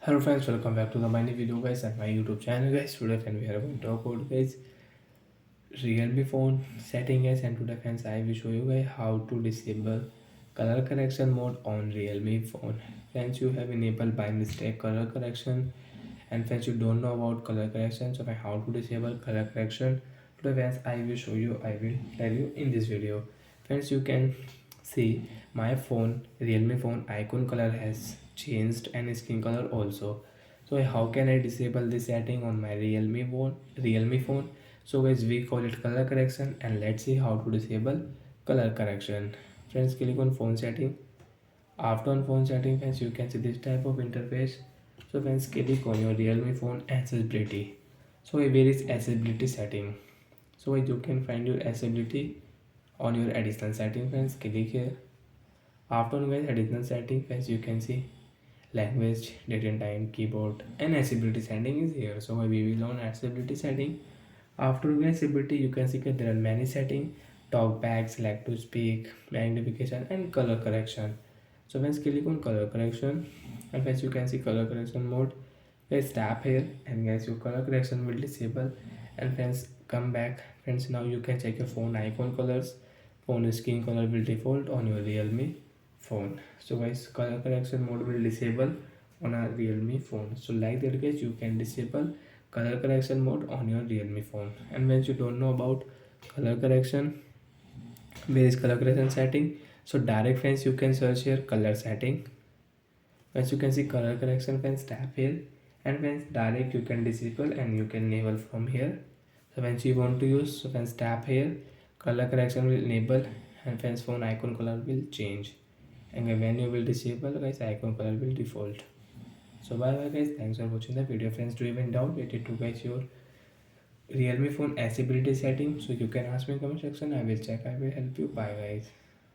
Hello friends, welcome back to the my new video guys at my YouTube channel guys. Today friends we are going to talk about guys Realme phone setting guys, and today friends I will show you guys how to disable color correction mode on Realme phone. Friends, you have enabled by mistake color correction, and friends you don't know about color correction, so how to disable color correction today friends I will show you, I will tell you in this video. Friends, you can see my phone Realme phone icon color has changed and skin color also. So how can I disable this setting on my Realme phone? So guys, we call it color correction, and let's see how to disable color correction. Friends, click on phone setting. After on phone setting friends, you can see this type of interface. So friends, click on your Realme phone accessibility. So where is accessibility setting? So you can find your accessibility on your additional setting friends. Click here. After on guys additional setting friends, you can see language, date and time, keyboard, and accessibility setting is here. So we will on accessibility setting. After accessibility, you can see that there are many settings: talk back, select to speak, magnification, and color correction. So when click on color correction, and guys you can see color correction mode. Guys tap here, and guys your color correction will disable. And friends, come back. Friends, now you can check your phone icon colors. Phone skin color will default on your Realme phone. So guys, color correction mode will disable on a Realme phone. So like that guys, you can disable color correction mode on your Realme phone. And when you don't know about color correction, where is color correction setting? So direct friends, you can search here color setting. Once you can see color correction friends, tap here, and friends direct you can disable and you can enable from here. So once you want to use, so friends tap here, color correction will enable, and friends phone icon color will change, and when you will disable guys, icon color will default. So bye bye guys, thanks for watching the video friends. Do you even doubt related to guys your Realme phone accessibility setting? So you can ask me in comment section, I will check, I will help you. Bye guys.